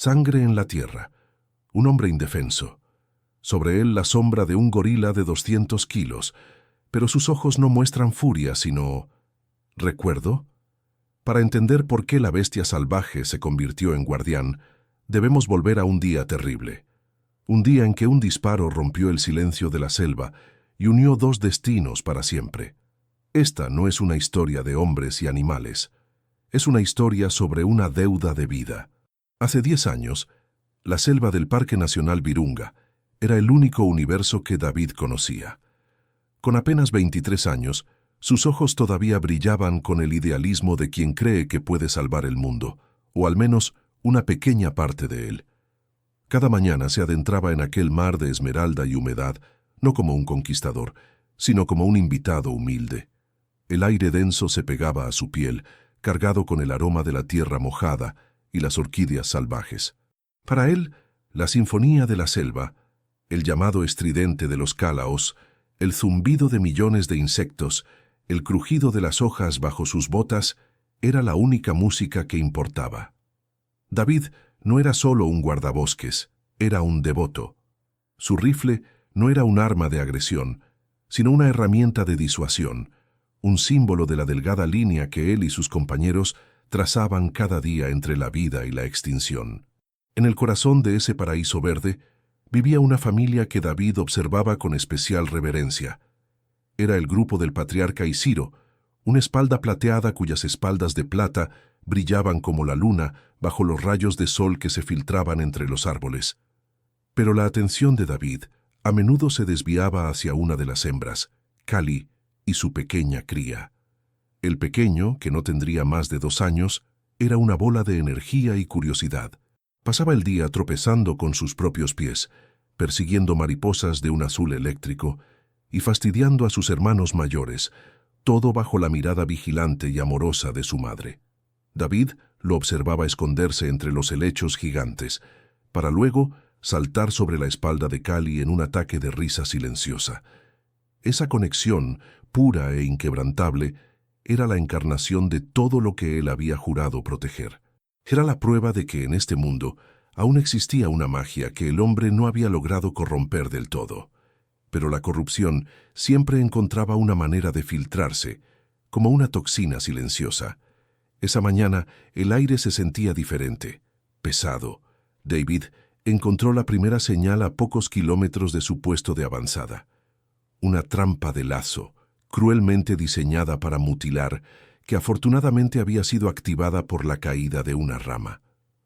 Sangre en la tierra. Un hombre indefenso. Sobre él la sombra de un gorila de 200 kilos, pero sus ojos no muestran furia, sino recuerdo. Para entender por qué la bestia salvaje se convirtió en guardián, debemos volver a un día terrible. Un día en que un disparo rompió el silencio de la selva y unió dos destinos para siempre. Esta no es una historia de hombres y animales. Es una historia sobre una deuda de vida. Hace 10 años, la selva del Parque Nacional Virunga era el único universo que David conocía. Con apenas 23 años, sus ojos todavía brillaban con el idealismo de quien cree que puede salvar el mundo, o al menos una pequeña parte de él. Cada mañana se adentraba en aquel mar de esmeralda y humedad, no como un conquistador, sino como un invitado humilde. El aire denso se pegaba a su piel, cargado con el aroma de la tierra mojada y las orquídeas salvajes. Para él, la sinfonía de la selva, el llamado estridente de los cálaos, el zumbido de millones de insectos, el crujido de las hojas bajo sus botas, era la única música que importaba. David no era solo un guardabosques, era un devoto. Su rifle no era un arma de agresión, sino una herramienta de disuasión, un símbolo de la delgada línea que él y sus compañeros trazaban cada día entre la vida y la extinción. En el corazón de ese paraíso verde vivía una familia que David observaba con especial reverencia. Era el grupo del patriarca Isiro, una espalda plateada cuyas espaldas de plata brillaban como la luna bajo los rayos de sol que se filtraban entre los árboles. Pero la atención de David a menudo se desviaba hacia una de las hembras, Cali, y su pequeña cría. El pequeño, que no tendría más de 2 años, era una bola de energía y curiosidad. Pasaba el día tropezando con sus propios pies, persiguiendo mariposas de un azul eléctrico y fastidiando a sus hermanos mayores, todo bajo la mirada vigilante y amorosa de su madre. David lo observaba esconderse entre los helechos gigantes, para luego saltar sobre la espalda de Cali en un ataque de risa silenciosa. Esa conexión, pura e inquebrantable, era la encarnación de todo lo que él había jurado proteger. Era la prueba de que en este mundo aún existía una magia que el hombre no había logrado corromper del todo. Pero la corrupción siempre encontraba una manera de filtrarse, como una toxina silenciosa. Esa mañana el aire se sentía diferente, pesado. David encontró la primera señal a pocos kilómetros de su puesto de avanzada. Una trampa de lazo, cruelmente diseñada para mutilar, que afortunadamente había sido activada por la caída de una rama.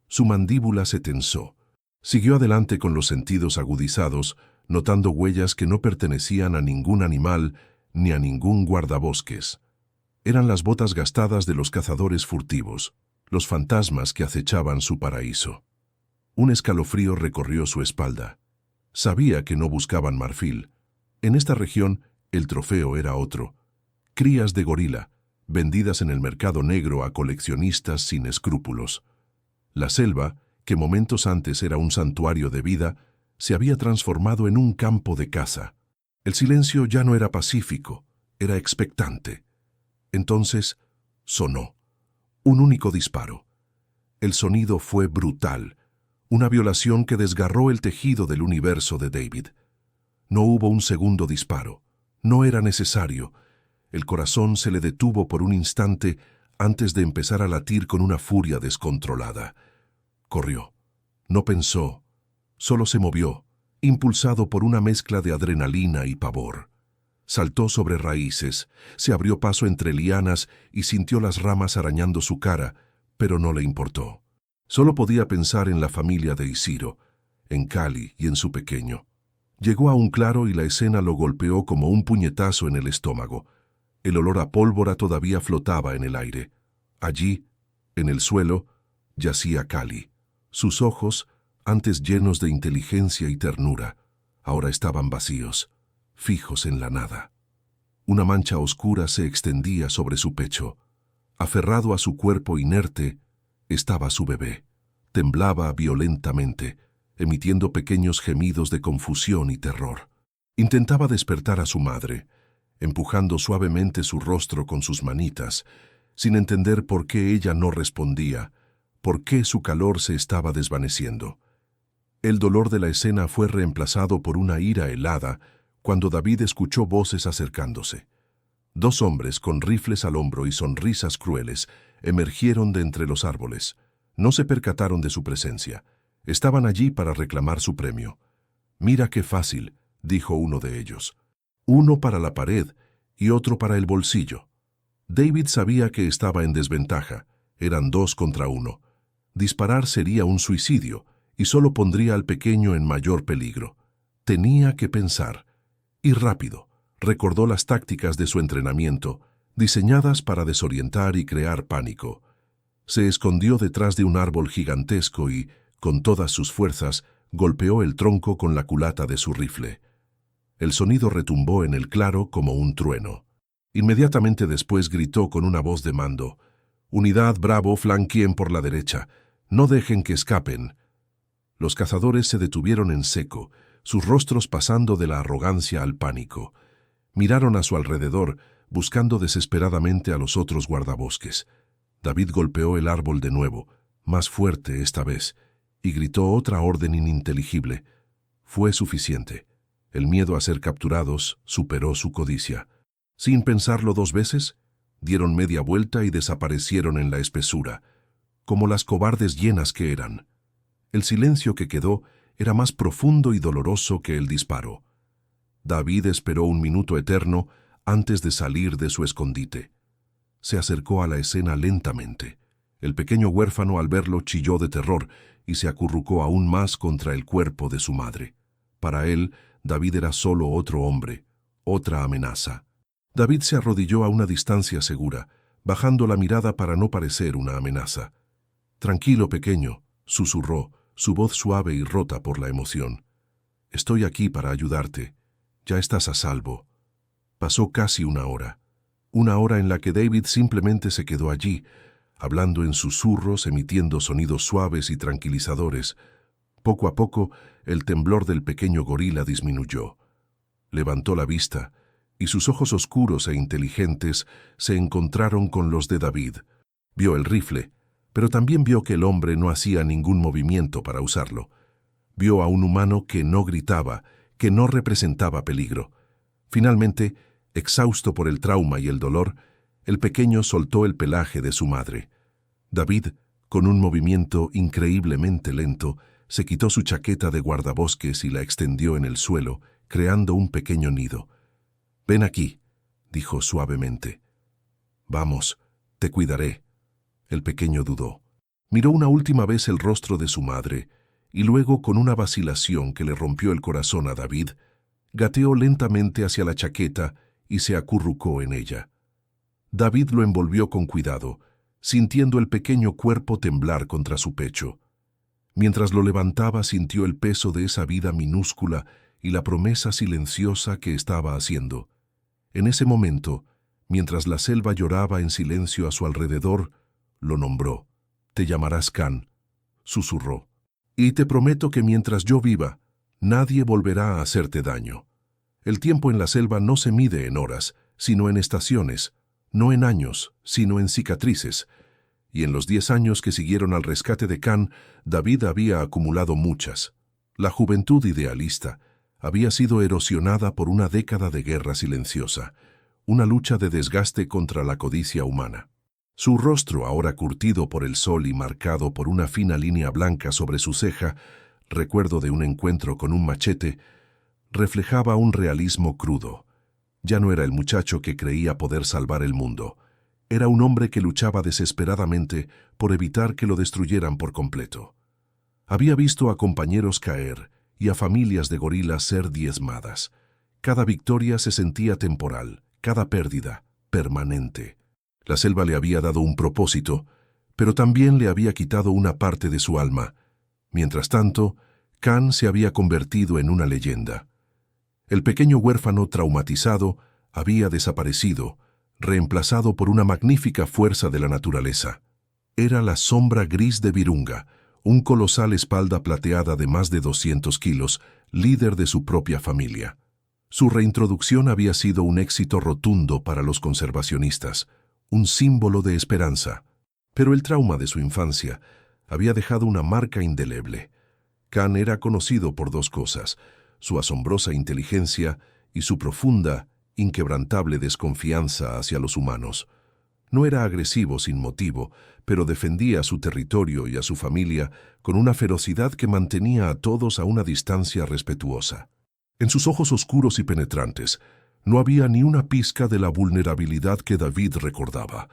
Su mandíbula se tensó. Siguió adelante con los sentidos agudizados, notando huellas que no pertenecían a ningún animal ni a ningún guardabosques. Eran las botas gastadas de los cazadores furtivos, los fantasmas que acechaban su paraíso. Un escalofrío recorrió su espalda. Sabía que no buscaban marfil. En esta región, el trofeo era otro. Crías de gorila, vendidas en el mercado negro a coleccionistas sin escrúpulos. La selva, que momentos antes era un santuario de vida, se había transformado en un campo de caza. El silencio ya no era pacífico, era expectante. Entonces, sonó. Un único disparo. El sonido fue brutal, una violación que desgarró el tejido del universo de David. No hubo un segundo disparo. No era necesario. El corazón se le detuvo por un instante antes de empezar a latir con una furia descontrolada. Corrió. No pensó. Solo se movió, impulsado por una mezcla de adrenalina y pavor. Saltó sobre raíces, se abrió paso entre lianas y sintió las ramas arañando su cara, pero no le importó. Solo podía pensar en la familia de Isiro, en Cali y en su pequeño. Llegó a un claro y la escena lo golpeó como un puñetazo en el estómago. El olor a pólvora todavía flotaba en el aire. Allí, en el suelo, yacía Cali. Sus ojos, antes llenos de inteligencia y ternura, ahora estaban vacíos, fijos en la nada. Una mancha oscura se extendía sobre su pecho. Aferrado a su cuerpo inerte, estaba su bebé. Temblaba violentamente, emitiendo pequeños gemidos de confusión y terror. Intentaba despertar a su madre, empujando suavemente su rostro con sus manitas, sin entender por qué ella no respondía, por qué su calor se estaba desvaneciendo. El dolor de la escena fue reemplazado por una ira helada cuando David escuchó voces acercándose. Dos hombres con rifles al hombro y sonrisas crueles emergieron de entre los árboles. No se percataron de su presencia. Estaban allí para reclamar su premio. «Mira qué fácil», dijo uno de ellos. «Uno para la pared y otro para el bolsillo». David sabía que estaba en desventaja. Eran 2 contra 1. Disparar sería un suicidio y solo pondría al pequeño en mayor peligro. Tenía que pensar. Y rápido. Recordó las tácticas de su entrenamiento, diseñadas para desorientar y crear pánico. Se escondió detrás de un árbol gigantesco y, con todas sus fuerzas, golpeó el tronco con la culata de su rifle. El sonido retumbó en el claro como un trueno. Inmediatamente después gritó con una voz de mando: «Unidad Bravo, flanqueen por la derecha. No dejen que escapen». Los cazadores se detuvieron en seco, sus rostros pasando de la arrogancia al pánico. Miraron a su alrededor, buscando desesperadamente a los otros guardabosques. David golpeó el árbol de nuevo, más fuerte esta vez, y gritó otra orden ininteligible. Fue suficiente. El miedo a ser capturados superó su codicia. Sin pensarlo 2 veces, dieron media vuelta y desaparecieron en la espesura, como las cobardes hienas que eran. El silencio que quedó era más profundo y doloroso que el disparo. David esperó un minuto eterno antes de salir de su escondite. Se acercó a la escena lentamente. El pequeño huérfano al verlo chilló de terror y se acurrucó aún más contra el cuerpo de su madre. Para él, David era solo otro hombre, otra amenaza. David se arrodilló a una distancia segura, bajando la mirada para no parecer una amenaza. «Tranquilo, pequeño», susurró, su voz suave y rota por la emoción. «Estoy aquí para ayudarte. Ya estás a salvo». Pasó casi una hora en la que David simplemente se quedó allí, hablando en susurros, emitiendo sonidos suaves y tranquilizadores. Poco a poco, el temblor del pequeño gorila disminuyó. Levantó la vista, y sus ojos oscuros e inteligentes se encontraron con los de David. Vio el rifle, pero también vio que el hombre no hacía ningún movimiento para usarlo. Vio a un humano que no gritaba, que no representaba peligro. Finalmente, exhausto por el trauma y el dolor, el pequeño soltó el pelaje de su madre. David, con un movimiento increíblemente lento, se quitó su chaqueta de guardabosques y la extendió en el suelo, creando un pequeño nido. «Ven aquí», dijo suavemente. «Vamos, te cuidaré». El pequeño dudó. Miró una última vez el rostro de su madre, y luego, con una vacilación que le rompió el corazón a David, gateó lentamente hacia la chaqueta y se acurrucó en ella. David lo envolvió con cuidado, sintiendo el pequeño cuerpo temblar contra su pecho. Mientras lo levantaba, sintió el peso de esa vida minúscula y la promesa silenciosa que estaba haciendo. En ese momento, mientras la selva lloraba en silencio a su alrededor, lo nombró. «Te llamarás Can», susurró. «Y te prometo que mientras yo viva, nadie volverá a hacerte daño». El tiempo en la selva no se mide en horas, sino en estaciones, no en años, sino en cicatrices. Y en los 10 años que siguieron al rescate de Can, David había acumulado muchas. La juventud idealista había sido erosionada por una década de guerra silenciosa, una lucha de desgaste contra la codicia humana. Su rostro, ahora curtido por el sol y marcado por una fina línea blanca sobre su ceja, recuerdo de un encuentro con un machete, reflejaba un realismo crudo. Ya no era el muchacho que creía poder salvar el mundo. Era un hombre que luchaba desesperadamente por evitar que lo destruyeran por completo. Había visto a compañeros caer y a familias de gorilas ser diezmadas. Cada victoria se sentía temporal, cada pérdida, permanente. La selva le había dado un propósito, pero también le había quitado una parte de su alma. Mientras tanto, Can se había convertido en una leyenda. El pequeño huérfano traumatizado había desaparecido, reemplazado por una magnífica fuerza de la naturaleza. Era la sombra gris de Virunga, un colosal espalda plateada de más de 200 kilos, líder de su propia familia. Su reintroducción había sido un éxito rotundo para los conservacionistas, un símbolo de esperanza. Pero el trauma de su infancia había dejado una marca indeleble. Khan era conocido por dos cosas: su asombrosa inteligencia y su profunda, inquebrantable desconfianza hacia los humanos. No era agresivo sin motivo, pero defendía su territorio y a su familia con una ferocidad que mantenía a todos a una distancia respetuosa. En sus ojos oscuros y penetrantes no había ni una pizca de la vulnerabilidad que David recordaba,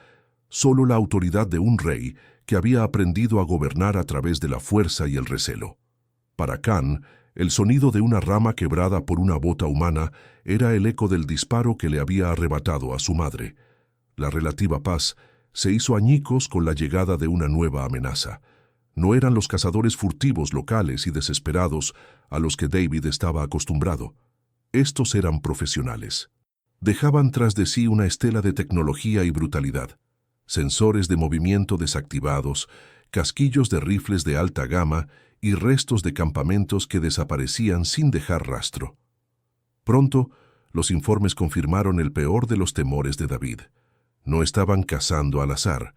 solo la autoridad de un rey que había aprendido a gobernar a través de la fuerza y el recelo. Para Khan, el sonido de una rama quebrada por una bota humana era el eco del disparo que le había arrebatado a su madre. La relativa paz se hizo añicos con la llegada de una nueva amenaza. No eran los cazadores furtivos locales y desesperados a los que David estaba acostumbrado. Estos eran profesionales. Dejaban tras de sí una estela de tecnología y brutalidad. Sensores de movimiento desactivados, casquillos de rifles de alta gama y restos de campamentos que desaparecían sin dejar rastro. Pronto, los informes confirmaron el peor de los temores de David. No estaban cazando al azar.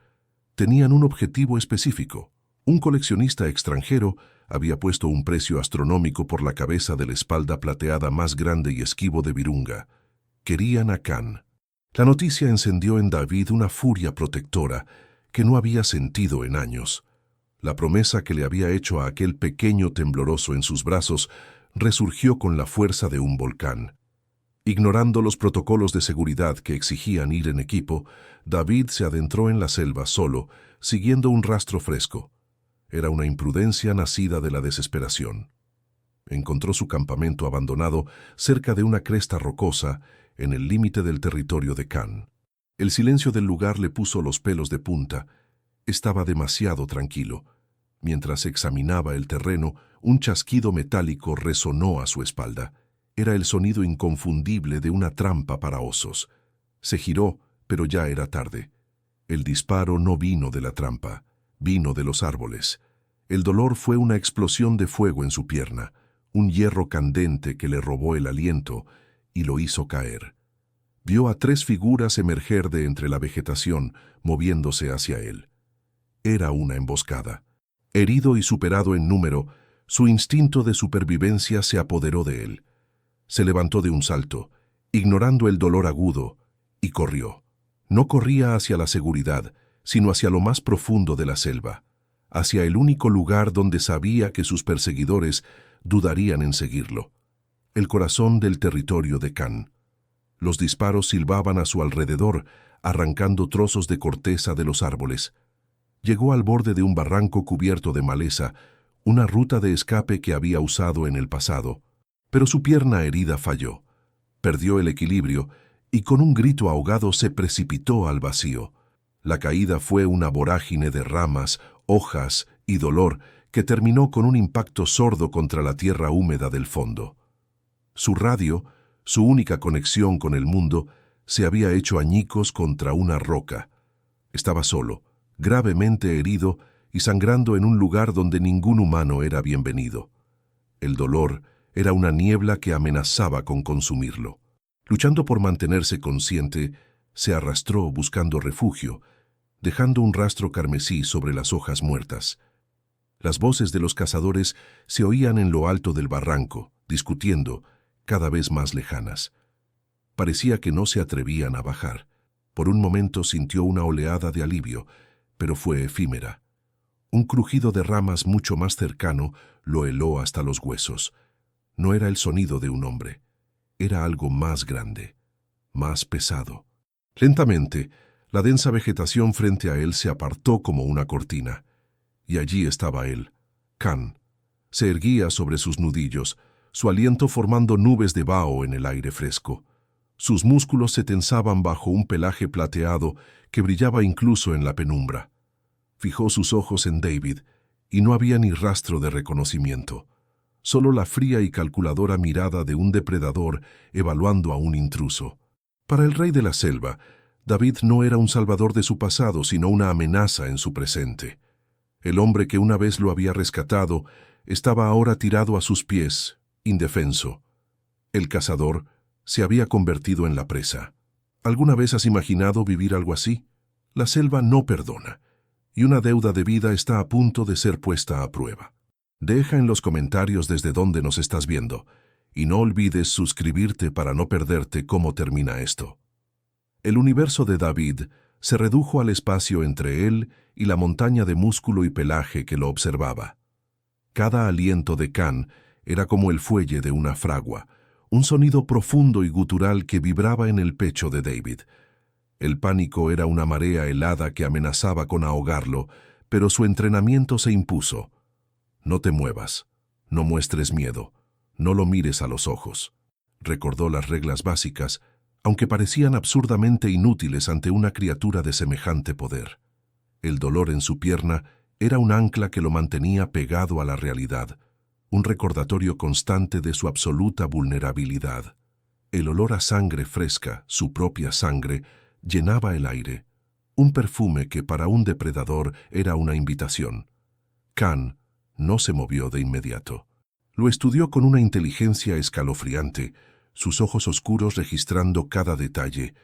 Tenían un objetivo específico. Un coleccionista extranjero había puesto un precio astronómico por la cabeza de la espalda plateada más grande y esquivo de Virunga. Querían a Khan. La noticia encendió en David una furia protectora que no había sentido en años. La promesa que le había hecho a aquel pequeño tembloroso en sus brazos resurgió con la fuerza de un volcán. Ignorando los protocolos de seguridad que exigían ir en equipo, David se adentró en la selva solo, siguiendo un rastro fresco. Era una imprudencia nacida de la desesperación. Encontró su campamento abandonado cerca de una cresta rocosa en el límite del territorio de Khan. El silencio del lugar le puso los pelos de punta. Estaba demasiado tranquilo. Mientras examinaba el terreno, un chasquido metálico resonó a su espalda. Era el sonido inconfundible de una trampa para osos. Se giró, pero ya era tarde. El disparo no vino de la trampa, vino de los árboles. El dolor fue una explosión de fuego en su pierna, un hierro candente que le robó el aliento y lo hizo caer. Vio a 3 figuras emerger de entre la vegetación, moviéndose hacia él. Era una emboscada. Herido y superado en número, su instinto de supervivencia se apoderó de él. Se levantó de un salto, ignorando el dolor agudo, y corrió. No corría hacia la seguridad, sino hacia lo más profundo de la selva, hacia el único lugar donde sabía que sus perseguidores dudarían en seguirlo, el corazón del territorio de Khan. Los disparos silbaban a su alrededor, arrancando trozos de corteza de los árboles. Llegó al borde de un barranco cubierto de maleza, una ruta de escape que había usado en el pasado. Pero su pierna herida falló. Perdió el equilibrio y con un grito ahogado se precipitó al vacío. La caída fue una vorágine de ramas, hojas y dolor que terminó con un impacto sordo contra la tierra húmeda del fondo. Su radio, su única conexión con el mundo, se había hecho añicos contra una roca. Estaba solo, gravemente herido y sangrando en un lugar donde ningún humano era bienvenido. El dolor era una niebla que amenazaba con consumirlo. Luchando por mantenerse consciente, se arrastró buscando refugio, dejando un rastro carmesí sobre las hojas muertas. Las voces de los cazadores se oían en lo alto del barranco, discutiendo, cada vez más lejanas. Parecía que no se atrevían a bajar. Por un momento sintió una oleada de alivio, pero fue efímera. Un crujido de ramas mucho más cercano lo heló hasta los huesos. No era el sonido de un hombre. Era algo más grande, más pesado. Lentamente, la densa vegetación frente a él se apartó como una cortina. Y allí estaba él, Khan. Se erguía sobre sus nudillos, su aliento formando nubes de vaho en el aire fresco. Sus músculos se tensaban bajo un pelaje plateado que brillaba incluso en la penumbra. Fijó sus ojos en David, y no había ni rastro de reconocimiento. Solo la fría y calculadora mirada de un depredador evaluando a un intruso. Para el rey de la selva, David no era un salvador de su pasado, sino una amenaza en su presente. El hombre que una vez lo había rescatado estaba ahora tirado a sus pies, indefenso. El cazador se había convertido en la presa. ¿Alguna vez has imaginado vivir algo así? La selva no perdona, y una deuda de vida está a punto de ser puesta a prueba. Deja en los comentarios desde dónde nos estás viendo, y no olvides suscribirte para no perderte cómo termina esto. El universo de David se redujo al espacio entre él y la montaña de músculo y pelaje que lo observaba. Cada aliento de Khan era como el fuelle de una fragua, un sonido profundo y gutural que vibraba en el pecho de David. El pánico era una marea helada que amenazaba con ahogarlo, pero su entrenamiento se impuso. No te muevas, no muestres miedo, no lo mires a los ojos. Recordó las reglas básicas, aunque parecían absurdamente inútiles ante una criatura de semejante poder. El dolor en su pierna era un ancla que lo mantenía pegado a la realidad, un recordatorio constante de su absoluta vulnerabilidad. El olor a sangre fresca, su propia sangre, llenaba el aire, un perfume que para un depredador era una invitación. Khan no se movió de inmediato. Lo estudió con una inteligencia escalofriante, sus ojos oscuros registrando cada detalle,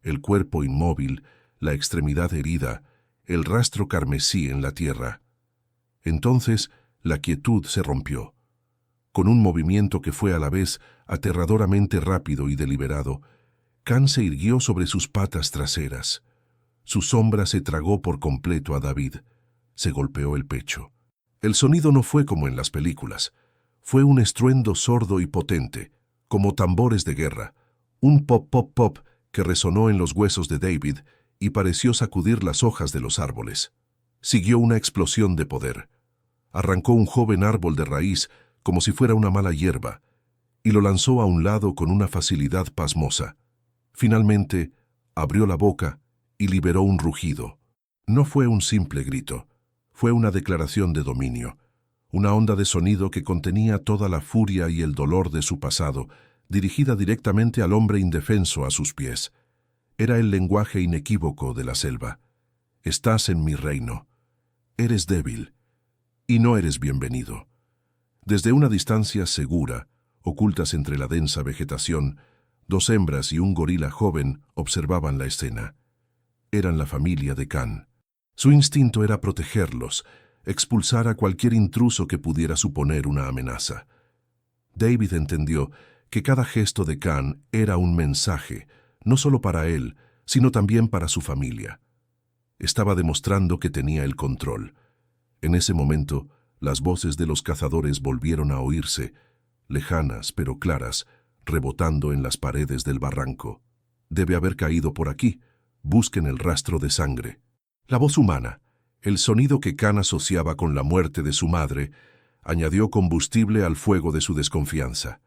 el cuerpo inmóvil, la extremidad herida, el rastro carmesí en la tierra. Entonces la quietud se rompió. Con un movimiento que fue a la vez aterradoramente rápido y deliberado, Khan se irguió sobre sus patas traseras. Su sombra se tragó por completo a David. Se golpeó el pecho. El sonido no fue como en las películas. Fue un estruendo sordo y potente, como tambores de guerra, un pop-pop-pop que resonó en los huesos de David y pareció sacudir las hojas de los árboles. Siguió una explosión de poder. Arrancó un joven árbol de raíz como si fuera una mala hierba, y lo lanzó a un lado con una facilidad pasmosa. Finalmente, abrió la boca y liberó un rugido. No fue un simple grito, fue una declaración de dominio, una onda de sonido que contenía toda la furia y el dolor de su pasado, dirigida directamente al hombre indefenso a sus pies. Era el lenguaje inequívoco de la selva. Estás en mi reino. Eres débil, y no eres bienvenido. Desde una distancia segura, ocultas entre la densa vegetación, dos hembras y un gorila joven observaban la escena. Eran la familia de Khan. Su instinto era protegerlos, expulsar a cualquier intruso que pudiera suponer una amenaza. David entendió que cada gesto de Khan era un mensaje, no solo para él, sino también para su familia. Estaba demostrando que tenía el control. En ese momento, las voces de los cazadores volvieron a oírse, lejanas pero claras, rebotando en las paredes del barranco. Debe haber caído por aquí. Busquen el rastro de sangre. La voz humana, el sonido que Khan asociaba con la muerte de su madre, añadió combustible al fuego de su desconfianza.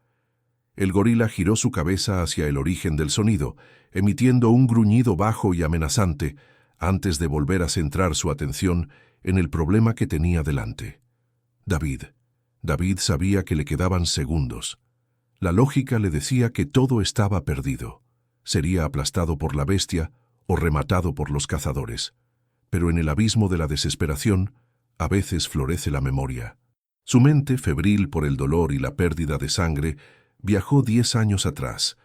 El gorila giró su cabeza hacia el origen del sonido, emitiendo un gruñido bajo y amenazante, antes de volver a centrar su atención en el problema que tenía delante. David. David sabía que le quedaban segundos. La lógica le decía que todo estaba perdido. Sería aplastado por la bestia o rematado por los cazadores. Pero en el abismo de la desesperación, a veces florece la memoria. Su mente, febril por el dolor y la pérdida de sangre, viajó 10 años atrás.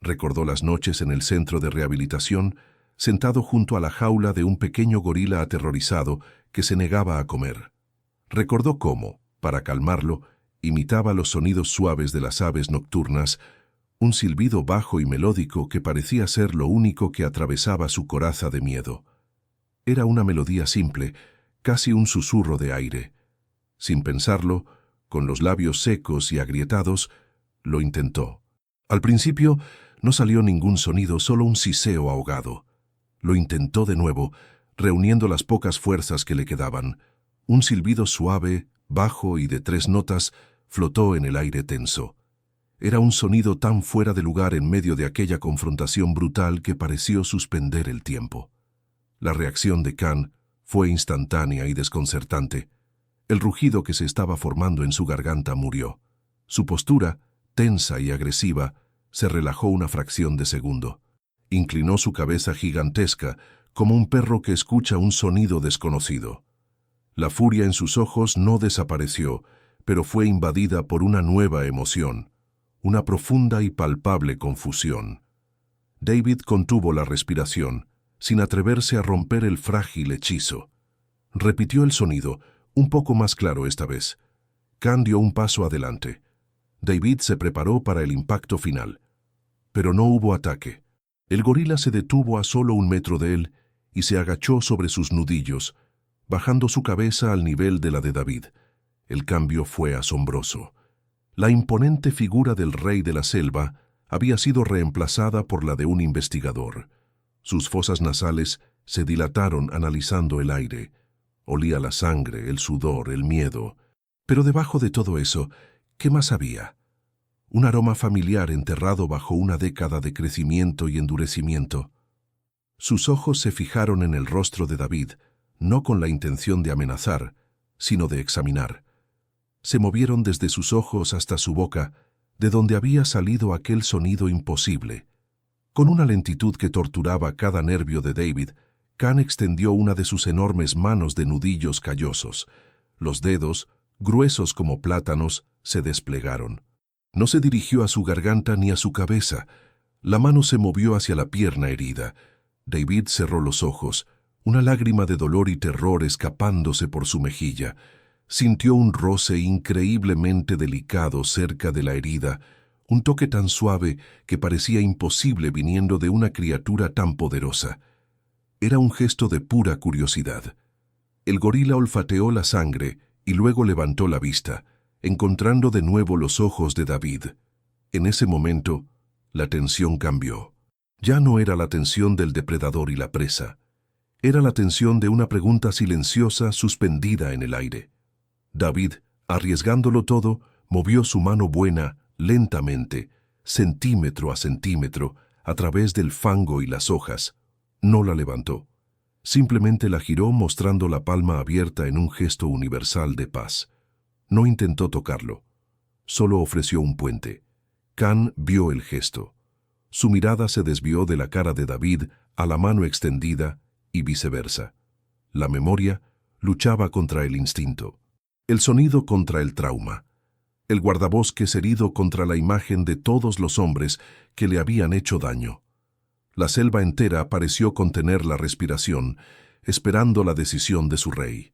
Recordó las noches en el centro de rehabilitación, sentado junto a la jaula de un pequeño gorila aterrorizado que se negaba a comer. Recordó cómo, para calmarlo, imitaba los sonidos suaves de las aves nocturnas, un silbido bajo y melódico que parecía ser lo único que atravesaba su coraza de miedo. Era una melodía simple, casi un susurro de aire. Sin pensarlo, con los labios secos y agrietados, lo intentó. Al principio no salió ningún sonido, solo un siseo ahogado. Lo intentó de nuevo, reuniendo las pocas fuerzas que le quedaban. Un silbido suave, bajo y de 3 notas, flotó en el aire tenso. Era un sonido tan fuera de lugar en medio de aquella confrontación brutal que pareció suspender el tiempo. La reacción de Khan fue instantánea y desconcertante. El rugido que se estaba formando en su garganta murió. Su postura, tensa y agresiva, se relajó una fracción de segundo. Inclinó su cabeza gigantesca, como un perro que escucha un sonido desconocido. La furia en sus ojos no desapareció, pero fue invadida por una nueva emoción, una profunda y palpable confusión. David contuvo la respiración, sin atreverse a romper el frágil hechizo. Repitió el sonido, un poco más claro esta vez. Khan dio un paso adelante. David se preparó para el impacto final. Pero no hubo ataque. El gorila se detuvo a solo 1 metro de él y se agachó sobre sus nudillos, bajando su cabeza al nivel de la de David. El cambio fue asombroso. La imponente figura del rey de la selva había sido reemplazada por la de un investigador. Sus fosas nasales se dilataron analizando el aire. Olía la sangre, el sudor, el miedo. Pero debajo de todo eso, ¿qué más había? Un aroma familiar enterrado bajo una década de crecimiento y endurecimiento. Sus ojos se fijaron en el rostro de David, no con la intención de amenazar, sino de examinar. Se movieron desde sus ojos hasta su boca, de donde había salido aquel sonido imposible. Con una lentitud que torturaba cada nervio de David, Khan extendió una de sus enormes manos de nudillos callosos. Los dedos, gruesos como plátanos, se desplegaron. No se dirigió a su garganta ni a su cabeza. La mano se movió hacia la pierna herida. David cerró los ojos, una lágrima de dolor y terror escapándose por su mejilla. Sintió un roce increíblemente delicado cerca de la herida, un toque tan suave que parecía imposible viniendo de una criatura tan poderosa. Era un gesto de pura curiosidad. El gorila olfateó la sangre y luego levantó la vista, encontrando de nuevo los ojos de David. En ese momento, la tensión cambió. Ya no era la tensión del depredador y la presa. Era la tensión de una pregunta silenciosa suspendida en el aire. David, arriesgándolo todo, movió su mano buena, lentamente, centímetro a centímetro, a través del fango y las hojas. No la levantó. Simplemente la giró mostrando la palma abierta en un gesto universal de paz. No intentó tocarlo. Solo ofreció un puente. Khan vio el gesto. Su mirada se desvió de la cara de David a la mano extendida y viceversa. La memoria luchaba contra el instinto. El sonido contra el trauma. El guardabosques herido contra la imagen de todos los hombres que le habían hecho daño. La selva entera pareció contener la respiración, esperando la decisión de su rey.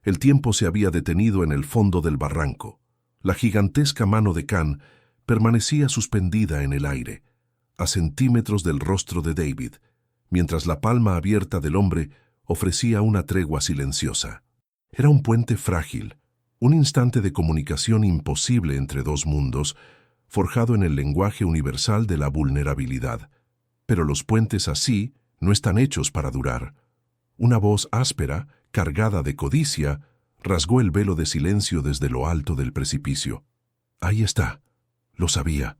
El tiempo se había detenido en el fondo del barranco. La gigantesca mano de Khan permanecía suspendida en el aire, a centímetros del rostro de David, mientras la palma abierta del hombre ofrecía una tregua silenciosa. Era un puente frágil, un instante de comunicación imposible entre dos mundos, forjado en el lenguaje universal de la vulnerabilidad. Pero los puentes así no están hechos para durar. Una voz áspera, cargada de codicia, rasgó el velo de silencio desde lo alto del precipicio. Ahí está, lo sabía.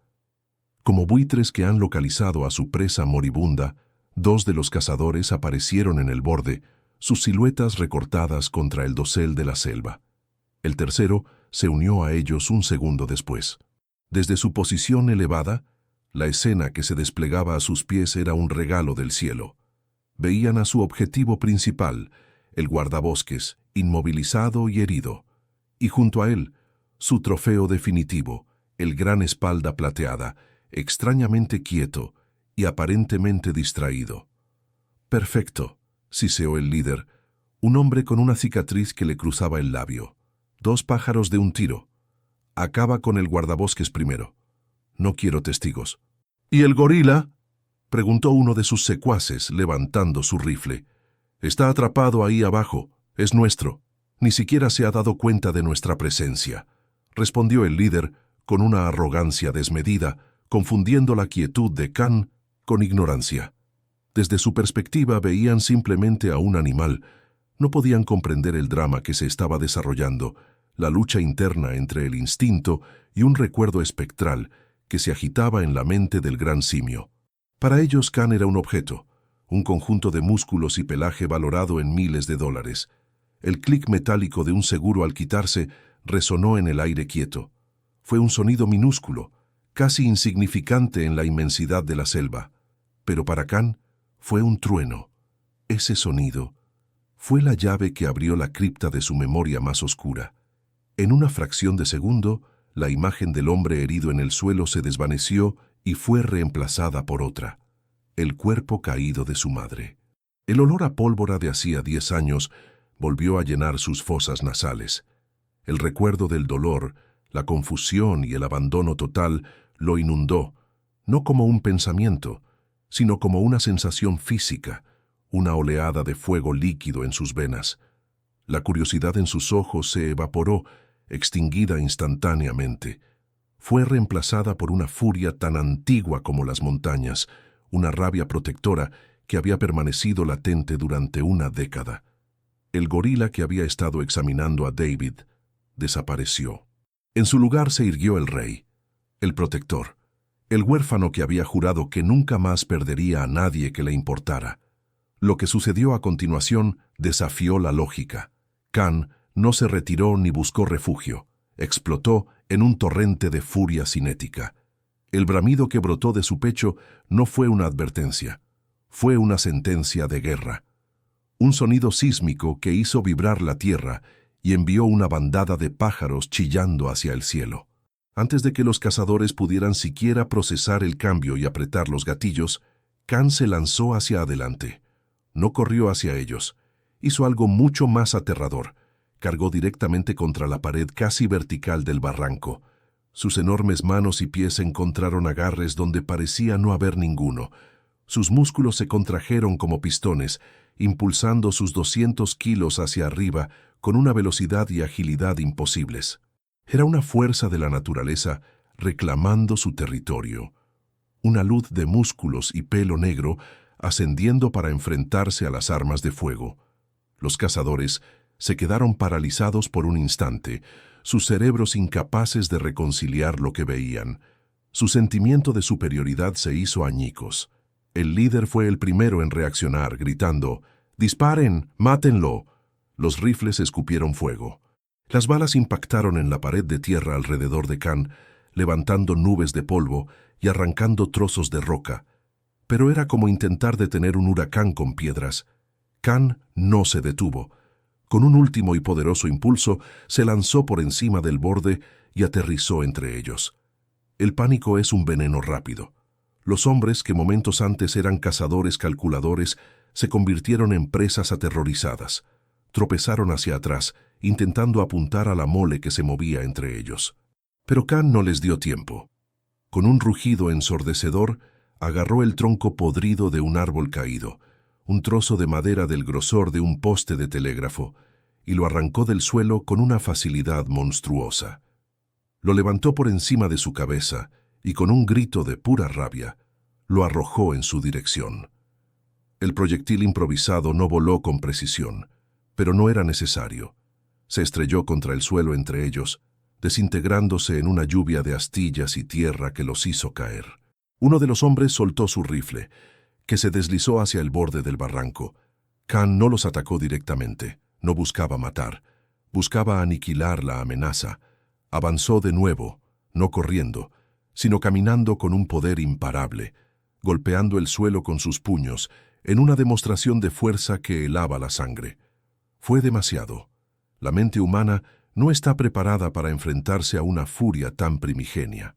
Como buitres que han localizado a su presa moribunda, dos de los cazadores aparecieron en el borde, sus siluetas recortadas contra el dosel de la selva. El tercero se unió a ellos un segundo después. Desde su posición elevada, la escena que se desplegaba a sus pies era un regalo del cielo. Veían a su objetivo principal, el guardabosques, inmovilizado y herido, y junto a él, su trofeo definitivo, el gran espalda plateada, extrañamente quieto y aparentemente distraído. «Perfecto», siseó el líder, un hombre con una cicatriz que le cruzaba el labio. «2 pájaros de un tiro. Acaba con el guardabosques primero. No quiero testigos». «¿Y el gorila?», preguntó uno de sus secuaces, levantando su rifle. «Está atrapado ahí abajo. Es nuestro. Ni siquiera se ha dado cuenta de nuestra presencia», respondió el líder con una arrogancia desmedida, confundiendo la quietud de Khan con ignorancia. Desde su perspectiva veían simplemente a un animal. No podían comprender el drama que se estaba desarrollando, la lucha interna entre el instinto y un recuerdo espectral que se agitaba en la mente del gran simio. Para ellos Khan era un objeto, un conjunto de músculos y pelaje valorado en miles de dólares. El clic metálico de un seguro al quitarse resonó en el aire quieto. Fue un sonido minúsculo, casi insignificante en la inmensidad de la selva. Pero para Khan fue un trueno. Ese sonido fue la llave que abrió la cripta de su memoria más oscura. En una fracción de segundo, la imagen del hombre herido en el suelo se desvaneció y fue reemplazada por otra, el cuerpo caído de su madre. El olor a pólvora de hacía 10 años volvió a llenar sus fosas nasales. El recuerdo del dolor, la confusión y el abandono total lo inundó, no como un pensamiento, sino como una sensación física, una oleada de fuego líquido en sus venas. La curiosidad en sus ojos se evaporó, extinguida instantáneamente. Fue reemplazada por una furia tan antigua como las montañas, una rabia protectora que había permanecido latente durante una década. El gorila que había estado examinando a David desapareció. En su lugar se irguió el rey, el protector, el huérfano que había jurado que nunca más perdería a nadie que le importara. Lo que sucedió a continuación desafió la lógica. Khan no se retiró ni buscó refugio. Explotó en un torrente de furia cinética. El bramido que brotó de su pecho no fue una advertencia, fue una sentencia de guerra. Un sonido sísmico que hizo vibrar la tierra y envió una bandada de pájaros chillando hacia el cielo. Antes de que los cazadores pudieran siquiera procesar el cambio y apretar los gatillos, Khan se lanzó hacia adelante. No corrió hacia ellos. Hizo algo mucho más aterrador. Cargó directamente contra la pared casi vertical del barranco. Sus enormes manos y pies encontraron agarres donde parecía no haber ninguno. Sus músculos se contrajeron como pistones, impulsando sus 200 kilos hacia arriba con una velocidad y agilidad imposibles. Era una fuerza de la naturaleza reclamando su territorio. Una luz de músculos y pelo negro ascendiendo para enfrentarse a las armas de fuego. Los cazadores se quedaron paralizados por un instante, sus cerebros incapaces de reconciliar lo que veían. Su sentimiento de superioridad se hizo añicos. El líder fue el primero en reaccionar, gritando, «¡Disparen! ¡Mátenlo!». Los rifles escupieron fuego. Las balas impactaron en la pared de tierra alrededor de Khan, levantando nubes de polvo y arrancando trozos de roca. Pero era como intentar detener un huracán con piedras. Khan no se detuvo. Con un último y poderoso impulso, se lanzó por encima del borde y aterrizó entre ellos. El pánico es un veneno rápido. Los hombres que momentos antes eran cazadores calculadores se convirtieron en presas aterrorizadas. Tropezaron hacia atrás, intentando apuntar a la mole que se movía entre ellos. Pero Khan no les dio tiempo. Con un rugido ensordecedor, agarró el tronco podrido de un árbol caído, un trozo de madera del grosor de un poste de telégrafo, y lo arrancó del suelo con una facilidad monstruosa. Lo levantó por encima de su cabeza y con un grito de pura rabia, lo arrojó en su dirección. El proyectil improvisado no voló con precisión, pero no era necesario. Se estrelló contra el suelo entre ellos, desintegrándose en una lluvia de astillas y tierra que los hizo caer. Uno de los hombres soltó su rifle, que se deslizó hacia el borde del barranco. Khan no los atacó directamente, no buscaba matar, buscaba aniquilar la amenaza. Avanzó de nuevo, no corriendo, sino caminando con un poder imparable, golpeando el suelo con sus puños, en una demostración de fuerza que helaba la sangre. Fue demasiado. La mente humana no está preparada para enfrentarse a una furia tan primigenia.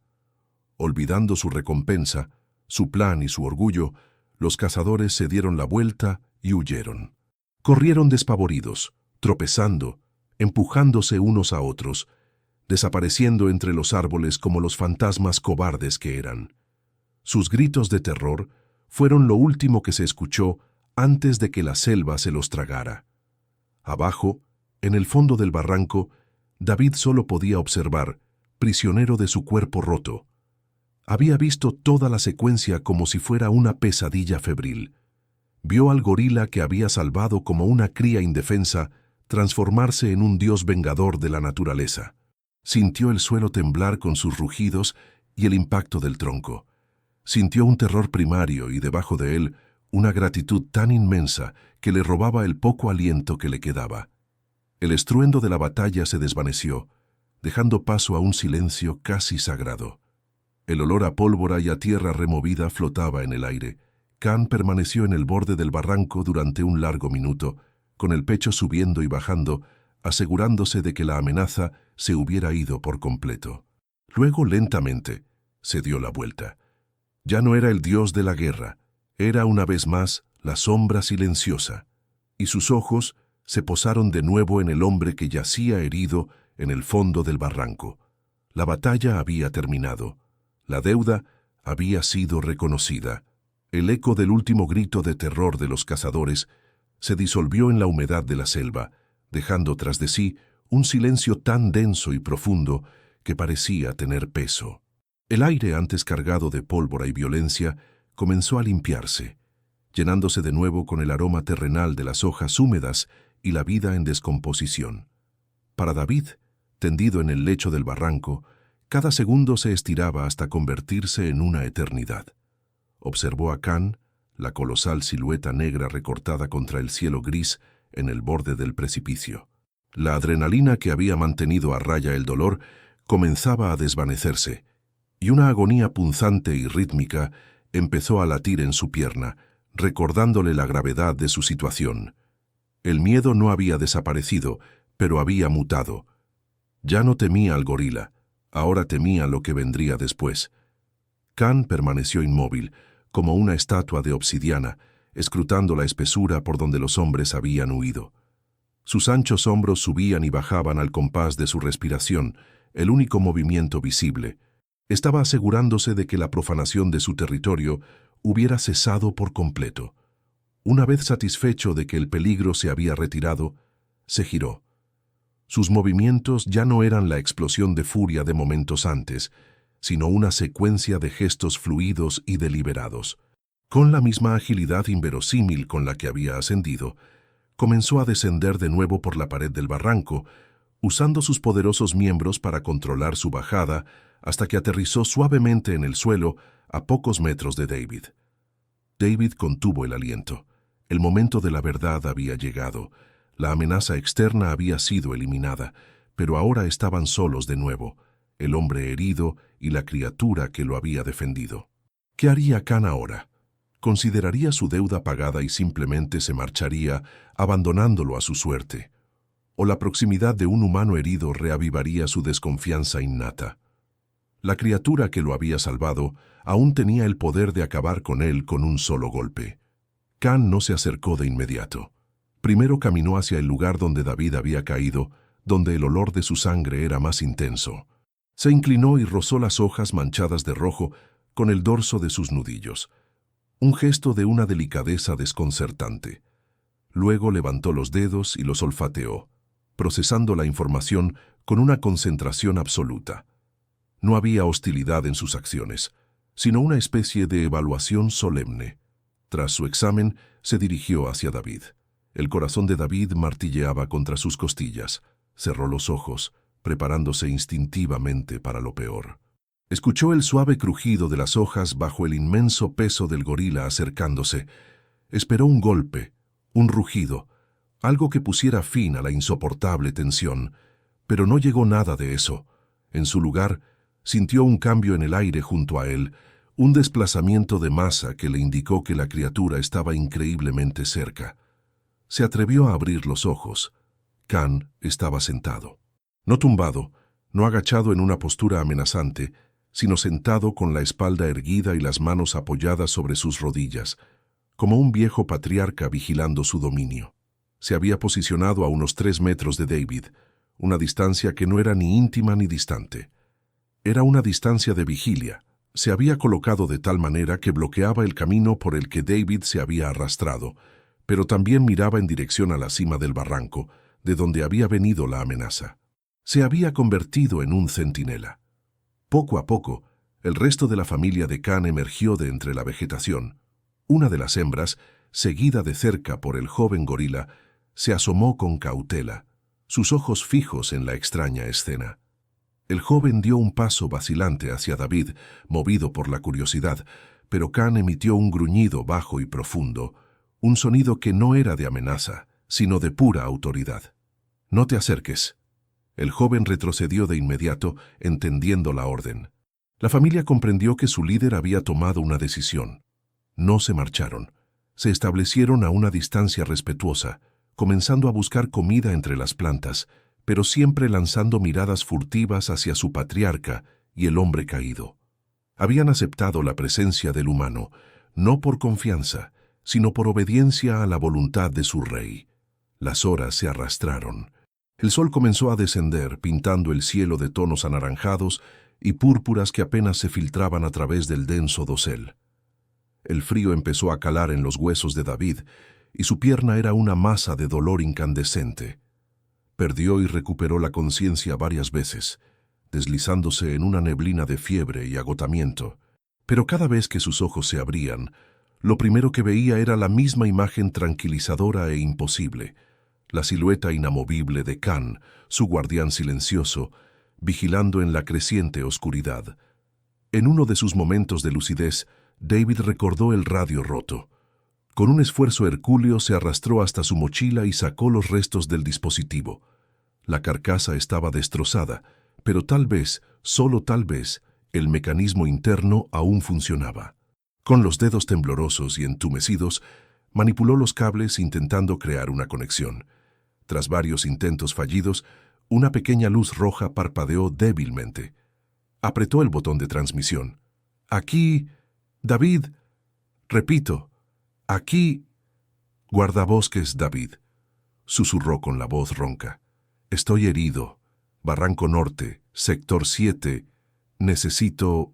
Olvidando su recompensa, su plan y su orgullo, los cazadores se dieron la vuelta y huyeron. Corrieron despavoridos, tropezando, empujándose unos a otros, desapareciendo entre los árboles como los fantasmas cobardes que eran. Sus gritos de terror fueron lo último que se escuchó antes de que la selva se los tragara. Abajo, en el fondo del barranco, David solo podía observar, prisionero de su cuerpo roto. Había visto toda la secuencia como si fuera una pesadilla febril. Vio al gorila que había salvado como una cría indefensa transformarse en un dios vengador de la naturaleza. Sintió el suelo temblar con sus rugidos y el impacto del tronco. Sintió un terror primario y debajo de él una gratitud tan inmensa que le robaba el poco aliento que le quedaba. El estruendo de la batalla se desvaneció, dejando paso a un silencio casi sagrado. El olor a pólvora y a tierra removida flotaba en el aire. Khan permaneció en el borde del barranco durante un largo minuto, con el pecho subiendo y bajando, asegurándose de que la amenaza se hubiera ido por completo. Luego, lentamente, se dio la vuelta. Ya no era el dios de la guerra, era una vez más la sombra silenciosa, y sus ojos, se posaron de nuevo en el hombre que yacía herido en el fondo del barranco. La batalla había terminado. La deuda había sido reconocida. El eco del último grito de terror de los cazadores se disolvió en la humedad de la selva, dejando tras de sí un silencio tan denso y profundo que parecía tener peso. El aire, antes cargado de pólvora y violencia, comenzó a limpiarse, llenándose de nuevo con el aroma terrenal de las hojas húmedas y la vida en descomposición. Para David, tendido en el lecho del barranco, cada segundo se estiraba hasta convertirse en una eternidad. Observó a Can, la colosal silueta negra recortada contra el cielo gris en el borde del precipicio. La adrenalina que había mantenido a raya el dolor comenzaba a desvanecerse, y una agonía punzante y rítmica empezó a latir en su pierna, recordándole la gravedad de su situación. El miedo no había desaparecido, pero había mutado. Ya no temía al gorila, ahora temía lo que vendría después. Can permaneció inmóvil, como una estatua de obsidiana, escrutando la espesura por donde los hombres habían huido. Sus anchos hombros subían y bajaban al compás de su respiración, el único movimiento visible. Estaba asegurándose de que la profanación de su territorio hubiera cesado por completo. Una vez satisfecho de que el peligro se había retirado, se giró. Sus movimientos ya no eran la explosión de furia de momentos antes, sino una secuencia de gestos fluidos y deliberados. Con la misma agilidad inverosímil con la que había ascendido, comenzó a descender de nuevo por la pared del barranco, usando sus poderosos miembros para controlar su bajada hasta que aterrizó suavemente en el suelo a pocos metros de David. David contuvo el aliento. El momento de la verdad había llegado. La amenaza externa había sido eliminada, pero ahora estaban solos de nuevo, el hombre herido y la criatura que lo había defendido. ¿Qué haría Can ahora? ¿Consideraría su deuda pagada y simplemente se marcharía, abandonándolo a su suerte? ¿O la proximidad de un humano herido reavivaría su desconfianza innata? La criatura que lo había salvado aún tenía el poder de acabar con él con un solo golpe. Can no se acercó de inmediato. Primero caminó hacia el lugar donde David había caído, donde el olor de su sangre era más intenso. Se inclinó y rozó las hojas manchadas de rojo con el dorso de sus nudillos, un gesto de una delicadeza desconcertante. Luego levantó los dedos y los olfateó, procesando la información con una concentración absoluta. No había hostilidad en sus acciones, sino una especie de evaluación solemne. Tras su examen, se dirigió hacia David. El corazón de David martilleaba contra sus costillas. Cerró los ojos, preparándose instintivamente para lo peor. Escuchó el suave crujido de las hojas bajo el inmenso peso del gorila acercándose. Esperó un golpe, un rugido, algo que pusiera fin a la insoportable tensión, pero no llegó nada de eso. En su lugar, sintió un cambio en el aire junto a él, un desplazamiento de masa que le indicó que la criatura estaba increíblemente cerca. Se atrevió a abrir los ojos. Can estaba sentado. No tumbado, no agachado en una postura amenazante, sino sentado con la espalda erguida y las manos apoyadas sobre sus rodillas, como un viejo patriarca vigilando su dominio. Se había posicionado a unos 3 metros de David, una distancia que no era ni íntima ni distante. Era una distancia de vigilia. Se había colocado de tal manera que bloqueaba el camino por el que David se había arrastrado, pero también miraba en dirección a la cima del barranco, de donde había venido la amenaza. Se había convertido en un centinela. Poco a poco, el resto de la familia de Can emergió de entre la vegetación. Una de las hembras, seguida de cerca por el joven gorila, se asomó con cautela, sus ojos fijos en la extraña escena. El joven dio un paso vacilante hacia David, movido por la curiosidad, pero Can emitió un gruñido bajo y profundo, un sonido que no era de amenaza, sino de pura autoridad. «No te acerques». El joven retrocedió de inmediato, entendiendo la orden. La familia comprendió que su líder había tomado una decisión. No se marcharon. Se establecieron a una distancia respetuosa, comenzando a buscar comida entre las plantas, pero siempre lanzando miradas furtivas hacia su patriarca y el hombre caído. Habían aceptado la presencia del humano, no por confianza, sino por obediencia a la voluntad de su rey. Las horas se arrastraron. El sol comenzó a descender, pintando el cielo de tonos anaranjados y púrpuras que apenas se filtraban a través del denso dosel. El frío empezó a calar en los huesos de David, y su pierna era una masa de dolor incandescente. Perdió y recuperó la conciencia varias veces, deslizándose en una neblina de fiebre y agotamiento. Pero cada vez que sus ojos se abrían, lo primero que veía era la misma imagen tranquilizadora e imposible, la silueta inamovible de Khan, su guardián silencioso, vigilando en la creciente oscuridad. En uno de sus momentos de lucidez, David recordó el radio roto. Con un esfuerzo hercúleo se arrastró hasta su mochila y sacó los restos del dispositivo. La carcasa estaba destrozada, pero tal vez, solo tal vez, el mecanismo interno aún funcionaba. Con los dedos temblorosos y entumecidos, manipuló los cables intentando crear una conexión. Tras varios intentos fallidos, una pequeña luz roja parpadeó débilmente. Apretó el botón de transmisión. «Aquí, David. Repito, aquí, guardabosques David», susurró con la voz ronca. «Estoy herido. Barranco Norte, sector 7. Necesito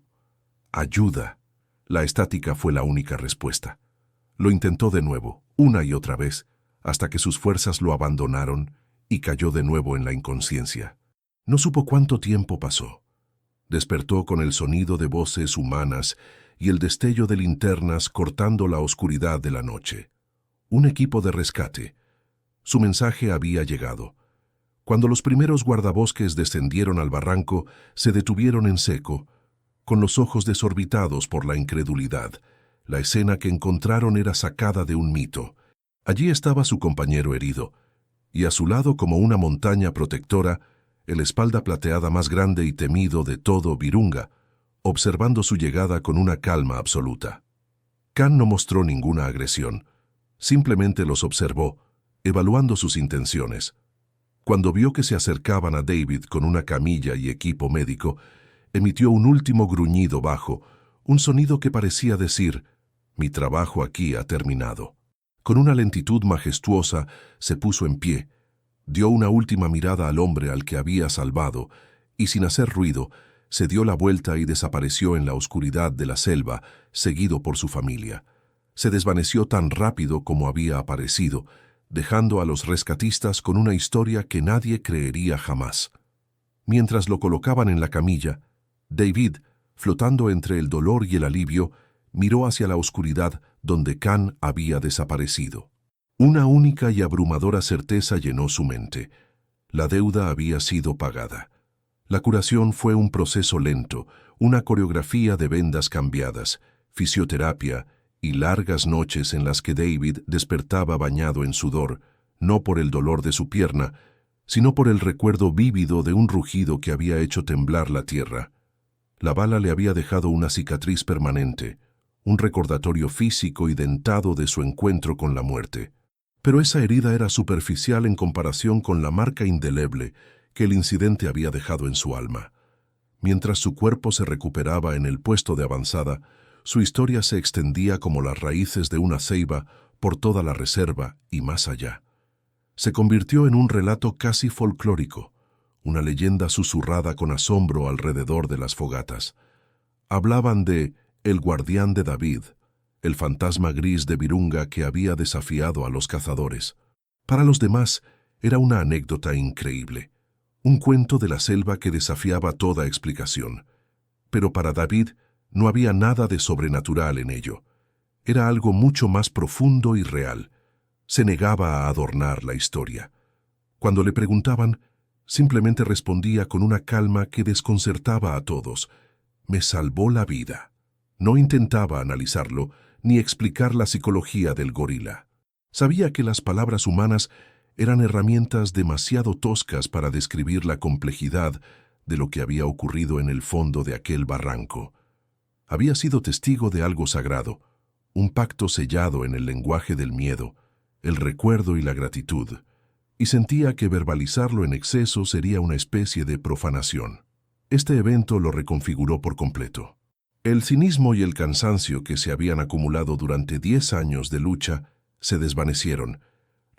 ayuda». La estática fue la única respuesta. Lo intentó de nuevo, una y otra vez, hasta que sus fuerzas lo abandonaron y cayó de nuevo en la inconsciencia. No supo cuánto tiempo pasó. Despertó con el sonido de voces humanas y el destello de linternas cortando la oscuridad de la noche. Un equipo de rescate. Su mensaje había llegado. Cuando los primeros guardabosques descendieron al barranco, se detuvieron en seco, con los ojos desorbitados por la incredulidad. La escena que encontraron era sacada de un mito. Allí estaba su compañero herido, y a su lado, como una montaña protectora, el espalda plateada más grande y temido de todo Virunga, observando su llegada con una calma absoluta. Khan no mostró ninguna agresión, simplemente los observó, evaluando sus intenciones. Cuando vio que se acercaban a David con una camilla y equipo médico, emitió un último gruñido bajo, un sonido que parecía decir: «Mi trabajo aquí ha terminado». Con una lentitud majestuosa se puso en pie, dio una última mirada al hombre al que había salvado y, sin hacer ruido, se dio la vuelta y desapareció en la oscuridad de la selva, seguido por su familia. Se desvaneció tan rápido como había aparecido, dejando a los rescatistas con una historia que nadie creería jamás. Mientras lo colocaban en la camilla, David, flotando entre el dolor y el alivio, miró hacia la oscuridad donde Khan había desaparecido. Una única y abrumadora certeza llenó su mente. La deuda había sido pagada. La curación fue un proceso lento, una coreografía de vendas cambiadas, fisioterapia y largas noches en las que David despertaba bañado en sudor, no por el dolor de su pierna, sino por el recuerdo vívido de un rugido que había hecho temblar la tierra. La bala le había dejado una cicatriz permanente, un recordatorio físico y dentado de su encuentro con la muerte. Pero esa herida era superficial en comparación con la marca indeleble que el incidente había dejado en su alma. Mientras su cuerpo se recuperaba en el puesto de avanzada, su historia se extendía como las raíces de una ceiba por toda la reserva y más allá. Se convirtió en un relato casi folclórico, una leyenda susurrada con asombro alrededor de las fogatas. Hablaban de el guardián de David, el fantasma gris de Virunga que había desafiado a los cazadores. Para los demás era una anécdota increíble, un cuento de la selva que desafiaba toda explicación. Pero para David no había nada de sobrenatural en ello. Era algo mucho más profundo y real. Se negaba a adornar la historia. Cuando le preguntaban, simplemente respondía con una calma que desconcertaba a todos: «Me salvó la vida». No intentaba analizarlo ni explicar la psicología del gorila. Sabía que las palabras humanas eran herramientas demasiado toscas para describir la complejidad de lo que había ocurrido en el fondo de aquel barranco. Había sido testigo de algo sagrado, un pacto sellado en el lenguaje del miedo, el recuerdo y la gratitud, y sentía que verbalizarlo en exceso sería una especie de profanación. Este evento lo reconfiguró por completo. El cinismo y el cansancio que se habían acumulado durante 10 años de lucha se desvanecieron,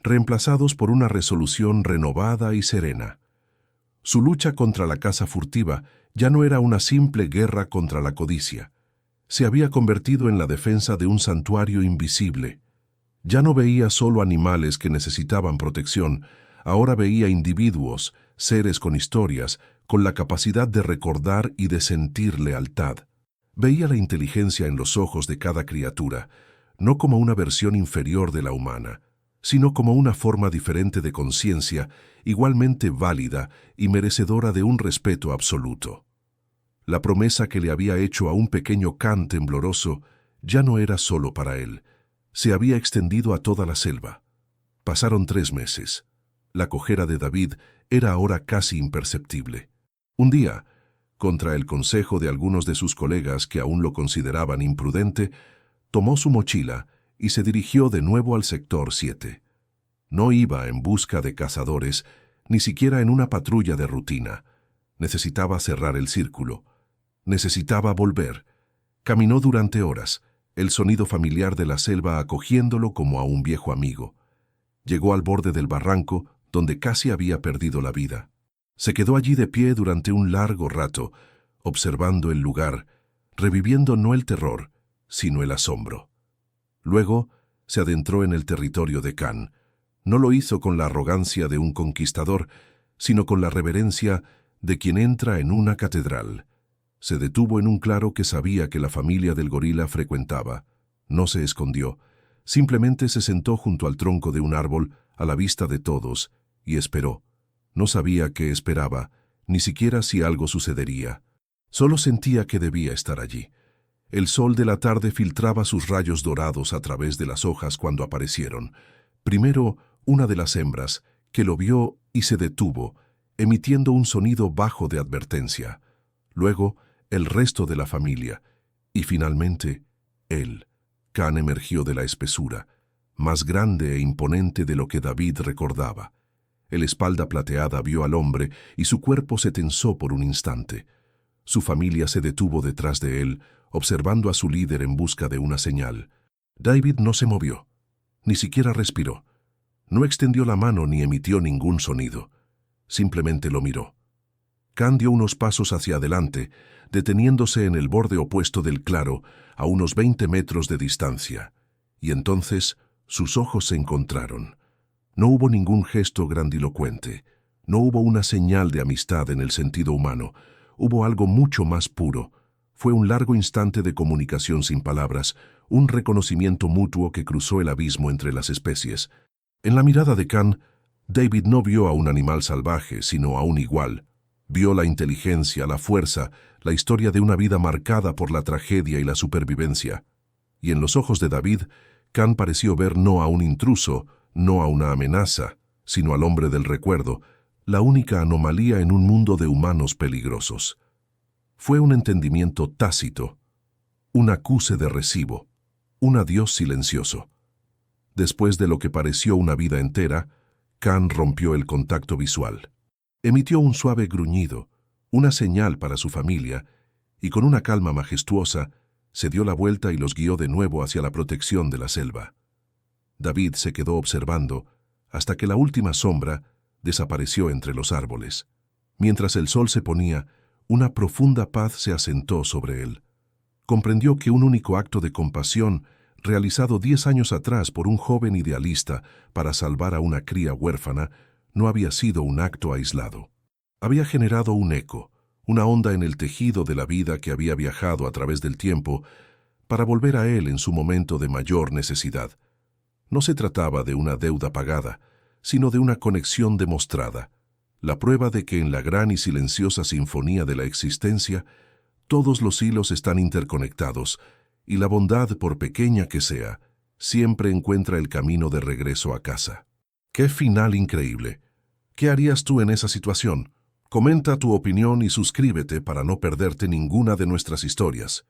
reemplazados por una resolución renovada y serena. Su lucha contra la caza furtiva ya no era una simple guerra contra la codicia. Se había convertido en la defensa de un santuario invisible. Ya no veía solo animales que necesitaban protección, ahora veía individuos, seres con historias, con la capacidad de recordar y de sentir lealtad. Veía la inteligencia en los ojos de cada criatura, no como una versión inferior de la humana, sino como una forma diferente de conciencia, igualmente válida y merecedora de un respeto absoluto. La promesa que le había hecho a un pequeño can tembloroso ya no era solo para él, se había extendido a toda la selva. Pasaron 3 meses. La cojera de David era ahora casi imperceptible. Un día, contra el consejo de algunos de sus colegas que aún lo consideraban imprudente, tomó su mochila y se dirigió de nuevo al sector 7. No iba en busca de cazadores, ni siquiera en una patrulla de rutina. Necesitaba cerrar el círculo. Necesitaba volver. Caminó durante horas, el sonido familiar de la selva acogiéndolo como a un viejo amigo. Llegó al borde del barranco, donde casi había perdido la vida. Se quedó allí de pie durante un largo rato, observando el lugar, reviviendo no el terror, sino el asombro. Luego se adentró en el territorio de Can. No lo hizo con la arrogancia de un conquistador, sino con la reverencia de quien entra en una catedral. Se detuvo en un claro que sabía que la familia del gorila frecuentaba. No se escondió, simplemente se sentó junto al tronco de un árbol, a la vista de todos, y esperó. No sabía qué esperaba, ni siquiera si algo sucedería. Solo sentía que debía estar allí. El sol de la tarde filtraba sus rayos dorados a través de las hojas cuando aparecieron. Primero, una de las hembras, que lo vio y se detuvo, emitiendo un sonido bajo de advertencia. Luego, el resto de la familia. Y finalmente, él. Can emergió de la espesura, más grande e imponente de lo que David recordaba. El espalda plateada vio al hombre y su cuerpo se tensó por un instante. Su familia se detuvo detrás de él, observando a su líder en busca de una señal. David no se movió, ni siquiera respiró. No extendió la mano ni emitió ningún sonido. Simplemente lo miró. Can dio unos pasos hacia adelante, deteniéndose en el borde opuesto del claro, a unos 20 metros de distancia. Y entonces sus ojos se encontraron. No hubo ningún gesto grandilocuente. No hubo una señal de amistad en el sentido humano. Hubo algo mucho más puro. Fue un largo instante de comunicación sin palabras, un reconocimiento mutuo que cruzó el abismo entre las especies. En la mirada de Can, David no vio a un animal salvaje, sino a un igual. Vio la inteligencia, la fuerza, la historia de una vida marcada por la tragedia y la supervivencia. Y en los ojos de David, Can pareció ver no a un intruso, no a una amenaza, sino al hombre del recuerdo, la única anomalía en un mundo de humanos peligrosos. Fue un entendimiento tácito, un acuse de recibo, un adiós silencioso. Después de lo que pareció una vida entera, Can rompió el contacto visual. Emitió un suave gruñido, una señal para su familia, y con una calma majestuosa, se dio la vuelta y los guió de nuevo hacia la protección de la selva. David se quedó observando hasta que la última sombra desapareció entre los árboles. Mientras el sol se ponía, una profunda paz se asentó sobre él. Comprendió que un único acto de compasión, realizado 10 años atrás por un joven idealista para salvar a una cría huérfana, no había sido un acto aislado. Había generado un eco, una onda en el tejido de la vida que había viajado a través del tiempo para volver a él en su momento de mayor necesidad. No se trataba de una deuda pagada, sino de una conexión demostrada, la prueba de que en la gran y silenciosa sinfonía de la existencia, todos los hilos están interconectados, y la bondad, por pequeña que sea, siempre encuentra el camino de regreso a casa. ¡Qué final increíble! ¿Qué harías tú en esa situación? Comenta tu opinión y suscríbete para no perderte ninguna de nuestras historias.